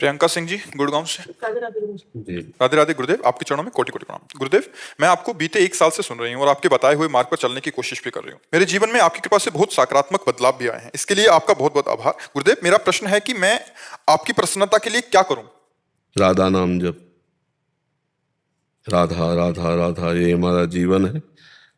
प्रियंका सिंह जी गुड़गांव से। जी राधे राधे गुरुदेव, आपके चरणों में कोटि कोटि प्रणाम। गुरुदेव, मैं आपको बीते 1 साल से सुन रही हूँ और आपके बताए हुए मार्ग पर चलने की कोशिश भी कर रही हूँ। मेरे जीवन में आपकी कृपा से बहुत सकारात्मक बदलाव भी आए हैं, इसके लिए आपका बहुत बहुत आभार। गुरुदेव, मेरा प्रश्न है कि मैं आपकी प्रसन्नता के लिए क्या करूँ? राधा नाम जप, राधा राधा राधा, ये हमारा जीवन है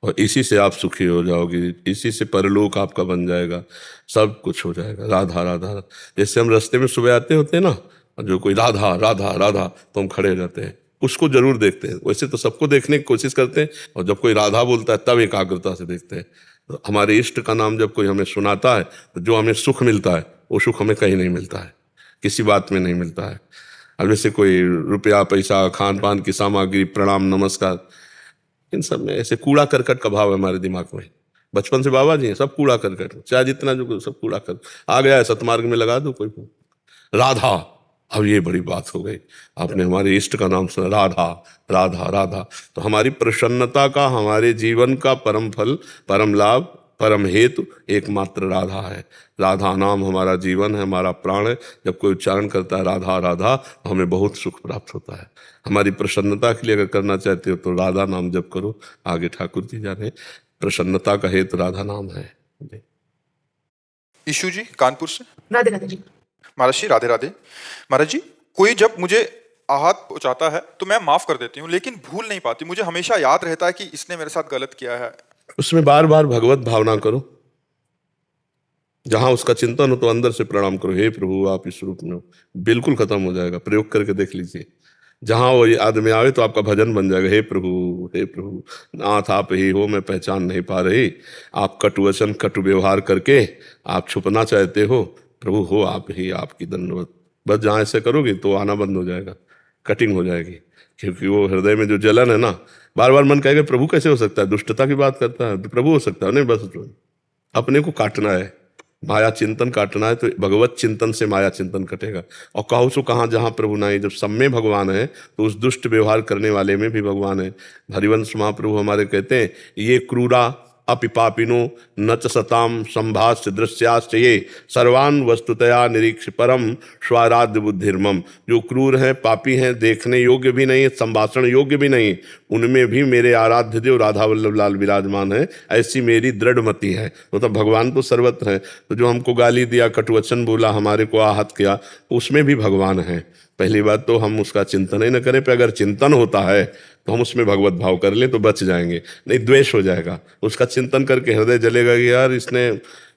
और इसी से आप सुखी हो जाओगे, इसी से परलोक आपका बन जाएगा, सब कुछ हो जाएगा। राधा राधा, जैसे हम रास्ते में सुबह आते होते हैं ना, और जो कोई राधा राधा राधा तो हम खड़े हो जाते हैं, उसको जरूर देखते हैं। वैसे तो सबको देखने की कोशिश करते हैं, और जब कोई राधा बोलता है तब एकाग्रता से देखते हैं। तो हमारे इष्ट का नाम जब कोई हमें सुनाता है तो जो हमें सुख मिलता है वो सुख हमें कहीं नहीं मिलता है, किसी बात में नहीं मिलता है। अब जैसे कोई रुपया पैसा, खान पान की सामग्री, प्रणाम नमस्कार, इन सब में ऐसे कूड़ा करकट का भाव है हमारे दिमाग में। बचपन से बाबा जी हैं, सब कूड़ा करकट, चाहे जितना जो सब कूड़ा कर आ गया है, सतमार्ग में लगा दो कोई। राधा, अब ये बड़ी बात हो गई, आपने हमारे इष्ट का नाम सुना, राधा राधा राधा। तो हमारी प्रसन्नता का, हमारे जीवन का परम फल, परम लाभ, परम हेतु एकमात्र राधा है। राधा नाम हमारा जीवन है, हमारा प्राण है। जब कोई उच्चारण करता है राधा राधा, तो हमें बहुत सुख प्राप्त होता है। हमारी प्रसन्नता के लिए अगर करना चाहते हो तो राधा नाम जप करो, आगे ठाकुर जी जाने। प्रसन्नता का हेतु राधा नाम है। ईशु जी कानपुर से। राधे राधे जी। महाराज जी राधे राधे। महाराज जी, कोई जब मुझे आहत पहुंचाता है तो मैं माफ कर देती हूँ, लेकिन भूल नहीं पाती। मुझे हमेशा याद रहता है कि इसने मेरे साथ गलत किया है। उसमें बार बार भगवत भावना करो, जहां उसका चिंतन हो तो अंदर से प्रणाम करो, हे प्रभु आप इस रूप में हो, बिल्कुल खत्म हो जाएगा। प्रयोग करके देख लीजिए, जहां वो याद में आवे तो आपका भजन बन जाएगा। हे प्रभु नाथ आप ही हो, मैं पहचान नहीं पा रही। आप कटु वचन कटु व्यवहार करके आप छुपना चाहते हो, प्रभु हो आप ही, आपकी दंडवत। बस जहाँ ऐसे करोगे तो आना बंद हो जाएगा, कटिंग हो जाएगी। क्योंकि वो हृदय में जो जलन है ना, बार बार मन कहेगा प्रभु कैसे हो सकता है, दुष्टता की बात करता है, तो प्रभु हो सकता है नहीं। बस अपने को काटना है, माया चिंतन काटना है, तो भगवत चिंतन से माया चिंतन कटेगा। और कहो सो कहाँ जहाँ प्रभु नहीं, जब सब में भगवान है तो उस दुष्ट व्यवहार करने वाले में भी भगवान है। हरिवंश महाप्रभु हमारे कहते हैं, ये क्रूरा अपिपापिनो न च सताम संभाष्य दृश्याश्च ये सर्वान वस्तुतया निरीक्ष परम स्वाराध्य बुद्धिर्मम। जो क्रूर हैं, पापी हैं, देखने योग्य भी नहीं, संभाषण योग्य भी नहीं, उनमें भी मेरे आराध्य देव राधा वल्लभ लाल विराजमान है, ऐसी मेरी दृढ़ मति है। तो भगवान तो सर्वत्र है। तो जो हमको गाली दिया, कटुवचन बोला, हमारे को आहत किया, उसमें भी भगवान है। पहली बात तो हम उसका चिंतन ही न करें, पर अगर चिंतन होता है तो हम उसमें भगवत भाव कर लें तो बच जाएंगे, नहीं द्वेष हो जाएगा। उसका चिंतन करके हृदय जलेगा कि यार इसने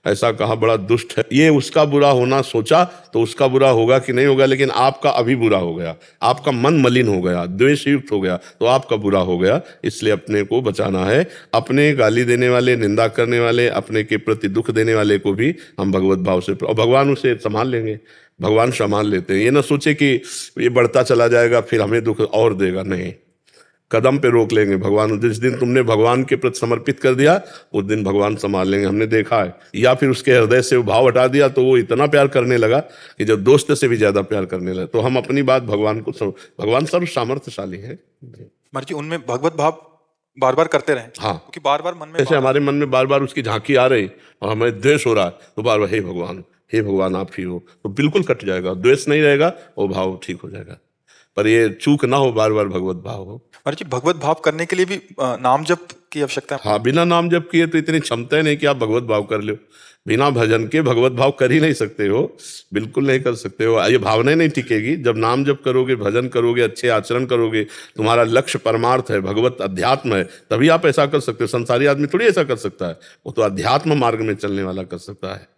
ऐसा कहा, बड़ा दुष्ट है। ये उसका बुरा होना सोचा तो उसका बुरा होगा कि नहीं होगा, लेकिन आपका अभी बुरा हो गया, आपका मन मलिन हो गया, द्वेष युक्त हो गया, तो आपका बुरा हो गया। इसलिए अपने को बचाना है। अपने गाली देने वाले, निंदा करने वाले, अपने के प्रति दुख देने वाले को भी हम भगवत भाव से, और भगवान उसे संभाल लेंगे, भगवान संभाल लेते हैं। ये ना सोचे कि ये बढ़ता चला जाएगा फिर हमें दुख और देगा, नहीं, कदम पे रोक लेंगे भगवान। जिस दिन तुमने भगवान के प्रति समर्पित कर दिया उस दिन भगवान संभाल लेंगे, हमने देखा है। या फिर उसके हृदय से वो भाव हटा दिया तो वो इतना प्यार करने लगा कि जब दोस्त से भी ज्यादा प्यार करने लगा। तो हम अपनी बात भगवान को, भगवान सर्व सामर्थ्यशाली है। महाराज जी, उनमें भगवत भाव बार बार करते रहे। हाँ, क्योंकि बार बार मन में, जैसे हमारे मन में बार बार उसकी झांकी आ रही और हमें द्वेष हो रहा है, तो बार बार हे भगवान आप ही हो, तो बिल्कुल कट जाएगा, द्वेष नहीं रहेगा, वो भाव ठीक हो जाएगा। पर ये चूक ना हो, बार बार भगवत भाव हो। महाराज जी, भगवत भाव करने के लिए भी नाम जप की आवश्यकता है। हाँ, बिना नाम जप किए तो इतनी क्षमता ही नहीं कि आप भगवत भाव कर लो। बिना भजन के भगवत भाव कर ही नहीं सकते हो, बिल्कुल नहीं कर सकते हो। ये भावना ही नहीं टिकेगी। जब नाम जप करोगे, भजन करोगे, अच्छे आचरण करोगे, तुम्हारा लक्ष्य परमार्थ है, भगवत अध्यात्म है, तभी आप ऐसा कर सकते हो। संसारी आदमी थोड़ी ऐसा कर सकता है, वो तो अध्यात्म मार्ग में चलने वाला कर सकता है।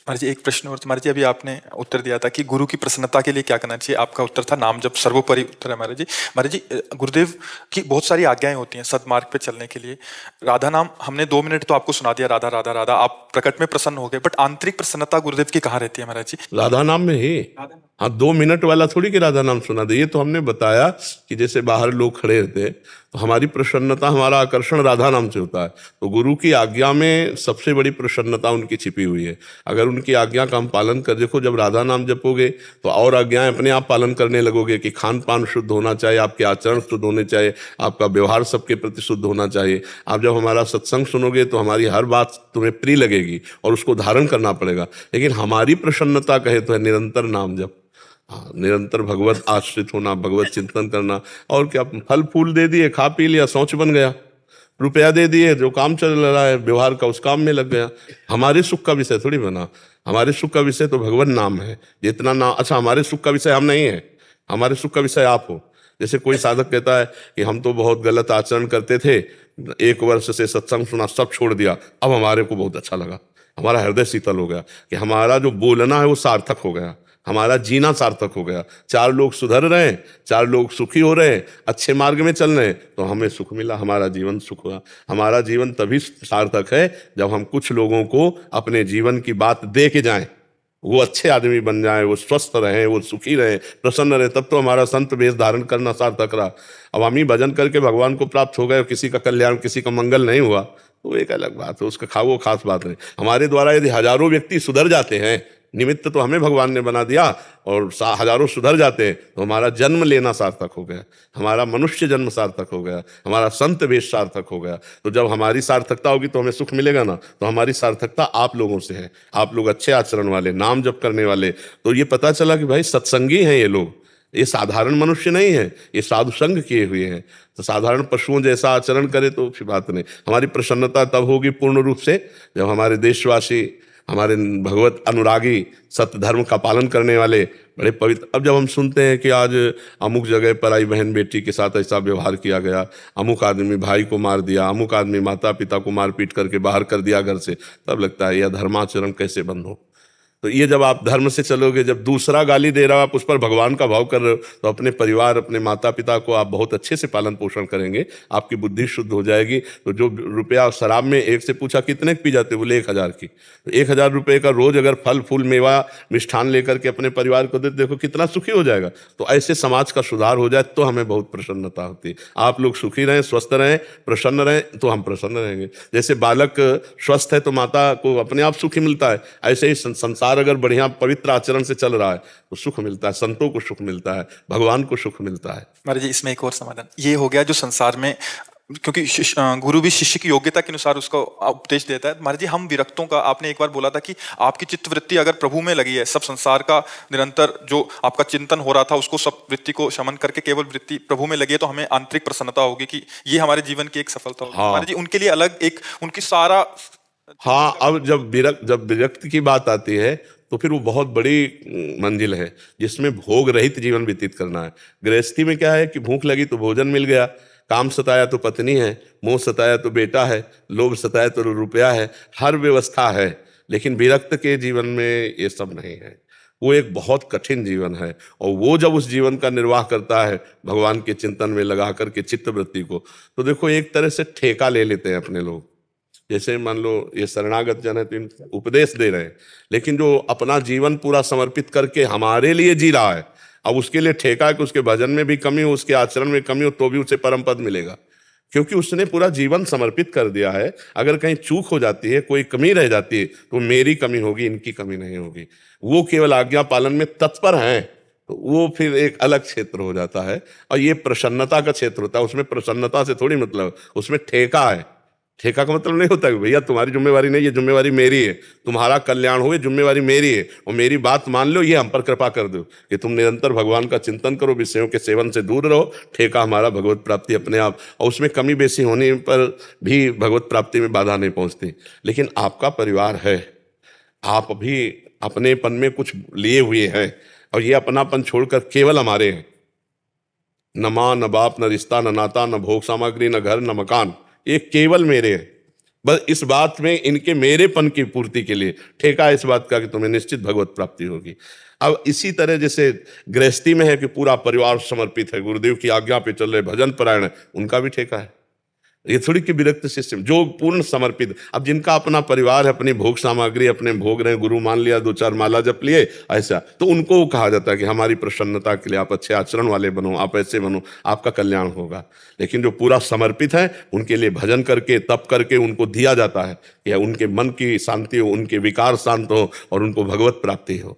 महाराज जी, एक प्रश्न और। महाराज जी, अभी आपने उत्तर दिया था कि गुरु की प्रसन्नता के लिए क्या करना चाहिए। आपका उत्तर था नाम जप सर्वोपरि उत्तर है। महाराज जी, गुरुदेव की बहुत सारी आज्ञाएं होती हैं सदमार्ग पे चलने के लिए। राधा नाम हमने 2 मिनट तो आपको सुना दिया, राधा राधा राधा, आप प्रकट में प्रसन्न हो गए, बट आंतरिक प्रसन्नता गुरुदेव की कहाँ रहती है महाराज जी? राधा नाम में ही। हाँ, 2 मिनट वाला थोड़ी कि राधा नाम सुना दे। ये तो हमने बताया कि जैसे बाहर लोग खड़े रहते तो हमारी प्रसन्नता, हमारा आकर्षण राधा नाम से होता है। तो गुरु की आज्ञा में सबसे बड़ी प्रसन्नता उनकी छिपी हुई है। अगर उनकी आज्ञा का हम पालन कर, देखो जब राधा नाम जपोगे तो और आज्ञाएं अपने आप पालन करने लगोगे कि खान पान शुद्ध होना चाहिए, आपके आचरण शुद्ध होने चाहिए, आपका व्यवहार सबके प्रति शुद्ध होना चाहिए। आप जब हमारा सत्संग सुनोगे तो हमारी हर बात तुम्हें प्रिय लगेगी और उसको धारण करना पड़ेगा। लेकिन हमारी प्रसन्नता कहे तो है निरंतर नाम जप। हाँ, निरंतर भगवत आश्रित होना, भगवत चिंतन करना। और क्या, फल फूल दे दिए, खा पी लिया, शौच बन गया, रुपया दे दिए, जो काम चल रहा है व्यवहार का उस काम में लग गया। हमारे सुख का विषय थोड़ी बना, हमारे सुख का विषय तो भगवान नाम है। जितना नाम, अच्छा हमारे सुख का विषय हम नहीं है, हमारे सुख का विषय आप हो। जैसे कोई साधक कहता है कि हम तो बहुत गलत आचरण करते थे, 1 वर्ष से सत्संग सुना, सब छोड़ दिया, अब हमारे को बहुत अच्छा लगा, हमारा हृदय शीतल हो गया, कि हमारा जो बोलना है वो सार्थक हो गया, हमारा जीना सार्थक हो गया। 4 लोग सुधर रहे हैं, 4 लोग सुखी हो रहे हैं, अच्छे मार्ग में चल रहे हैं, तो हमें सुख मिला, हमारा जीवन सुख हुआ। हमारा जीवन तभी सार्थक है जब हम कुछ लोगों को अपने जीवन की बात दे के जाएं, वो अच्छे आदमी बन जाएं, वो स्वस्थ रहें, वो सुखी रहें, प्रसन्न रहें, तब तो हमारा संत वेश धारण करना सार्थक रहा। अब हम ही भजन करके भगवान को प्राप्त हो गए, किसी का कल्याण, किसी का मंगल नहीं हुआ, तो एक अलग बात है, उसका वो खास बात नहीं। हमारे द्वारा यदि हजारों व्यक्ति सुधर जाते हैं, निमित्त तो हमें भगवान ने बना दिया, और हजारों सुधर जाते हैं, तो हमारा जन्म लेना सार्थक हो गया, हमारा मनुष्य जन्म सार्थक हो गया, हमारा संत वेश सार्थक हो गया। तो जब हमारी सार्थकता होगी तो हमें सुख मिलेगा ना। तो हमारी सार्थकता आप लोगों से है, आप लोग अच्छे आचरण वाले, नाम जप करने वाले। तो ये पता चला कि भाई सत्संगी हैं ये लोग, ये साधारण मनुष्य नहीं है, ये साधु संग किए हुए हैं। तो साधारण पशुओं जैसा आचरण करे तो फिर बात नहीं। हमारी प्रसन्नता तब होगी पूर्ण रूप से जब हमारे देशवासी, हमारे भगवत अनुरागी, सत्य धर्म का पालन करने वाले, बड़े पवित्र। अब जब हम सुनते हैं कि आज अमुक जगह पर आई बहन बेटी के साथ ऐसा व्यवहार किया गया, अमुक आदमी भाई को मार दिया, अमुक आदमी माता पिता को मार पीट करके बाहर कर दिया घर से, तब लगता है यह धर्माचरण कैसे बंद हो। तो ये जब आप धर्म से चलोगे, जब दूसरा गाली दे रहा हो आप उस पर भगवान का भाव कर रहे हो, तो अपने परिवार, अपने माता पिता को आप बहुत अच्छे से पालन पोषण करेंगे, आपकी बुद्धि शुद्ध हो जाएगी। तो जो रुपया शराब में, एक से पूछा कितने पी जाते, बोले 1000 की। तो 1000 रुपये का रोज अगर फल फूल मेवा मिष्ठान लेकर के अपने परिवार को दे, देखो कितना सुखी हो जाएगा। तो ऐसे समाज का सुधार हो जाए तो हमें बहुत प्रसन्नता होती है। आप लोग सुखी रहें, स्वस्थ रहें, प्रसन्न रहें, तो हम प्रसन्न रहेंगे। जैसे बालक स्वस्थ है तो माता को अपने आप सुखी मिलता है, ऐसे ही संसार अगर बढ़िया पवित्र आचरण से चल रहा है तो सुख मिलता है, संतों को सुख मिलता है, भगवान को सुख मिलता है। महाराज जी, इसमें एक और समाधान ये हो गया जो संसार में, क्योंकि गुरु भी शिष्य की योग्यता के अनुसार उसको उपदेश देता है। महाराज जी, हम विरक्तों का, आपने एक बार बोला था कि आपकी चित्त वृत्ति अगर प्रभु में लगी है, सब संसार का निरंतर जो आपका चिंतन हो रहा था उसको, सब वृत्ति को शमन करके केवल वृत्ति प्रभु में लगी है, तो हमें आंतरिक प्रसन्नता होगी कि ये हमारे जीवन की एक सफलता होगी। हाँ। महाराज जी, उनके लिए अलग एक उनकी सारा। हाँ, अब जब विरक्ति की बात आती है तो फिर वो बहुत बड़ी मंजिल है जिसमें भोग रहित जीवन व्यतीत करना है। गृहस्थी में क्या है कि भूख लगी तो भोजन मिल गया, काम सताया तो पत्नी है, मोह सताया तो बेटा है, लोभ सताया तो रुपया है, हर व्यवस्था है। लेकिन विरक्त के जीवन में ये सब नहीं है, वो एक बहुत कठिन जीवन है। और वो जब उस जीवन का निर्वाह करता है भगवान के चिंतन में लगा करके चित्त वृत्ति को, तो देखो एक तरह से ठेका ले लेते हैं अपने लोग। जैसे मान लो ये शरणागत जन है तो इनको उपदेश दे रहे हैं, लेकिन जो अपना जीवन पूरा समर्पित करके हमारे लिए जी रहा है, अब उसके लिए ठेका है कि उसके भजन में भी कमी हो, उसके आचरण में कमी हो, तो भी उसे परम पद मिलेगा, क्योंकि उसने पूरा जीवन समर्पित कर दिया है। अगर कहीं चूक हो जाती है, कोई कमी रह जाती है, तो मेरी कमी होगी, इनकी कमी नहीं होगी। वो केवल आज्ञा पालन में तत्पर हैं, तो वो फिर एक अलग क्षेत्र हो जाता है। और ये प्रसन्नता का क्षेत्र होता है, उसमें प्रसन्नता से थोड़ी मतलब, उसमें ठेका है। ठेका का मतलब नहीं होता कि भैया तुम्हारी जिम्मेवारी नहीं, ये जिम्मेवारी मेरी है, तुम्हारा कल्याण हो ये जिम्मेवारी मेरी है, और मेरी बात मान लो, ये हम पर कृपा कर दो कि तुम निरंतर भगवान का चिंतन करो, विषयों के सेवन से दूर रहो। ठेका हमारा भगवत प्राप्ति अपने आप, और उसमें कमी बेसी होने पर भी भगवत प्राप्ति में बाधा नहीं पहुंचती। लेकिन आपका परिवार है, आप भी अपनेपन में कुछ लिए हुए हैं, और ये अपनापन छोड़कर केवल हमारे हैं। न माँ, न बाप, न रिश्ता, न नाता, न भोग सामग्री, न घर, न मकान, ये केवल मेरे हैं। बस इस बात में, इनके मेरेपन की पूर्ति के लिए ठेका इस बात का कि तुम्हें निश्चित भगवत प्राप्ति होगी। अब इसी तरह जैसे गृहस्थी में है कि पूरा परिवार समर्पित है, गुरुदेव की आज्ञा पे चल रहे, भजन परायण है, उनका भी ठेका है। ये थोड़ी कि विरक्त सिस्टम, जो पूर्ण समर्पित, अब जिनका अपना परिवार है, अपनी भोग सामग्री अपने भोग रहे, गुरु मान लिया, 2-4 माला जप लिए, ऐसा, तो उनको कहा जाता है कि हमारी प्रसन्नता के लिए आप अच्छे आचरण वाले बनो, आप ऐसे बनो, आपका कल्याण होगा। लेकिन जो पूरा समर्पित है, उनके लिए भजन करके, तप करके उनको दिया जाता है कि उनके मन की शांति हो, उनके विकार शांत हो, और उनको भगवत प्राप्ति हो।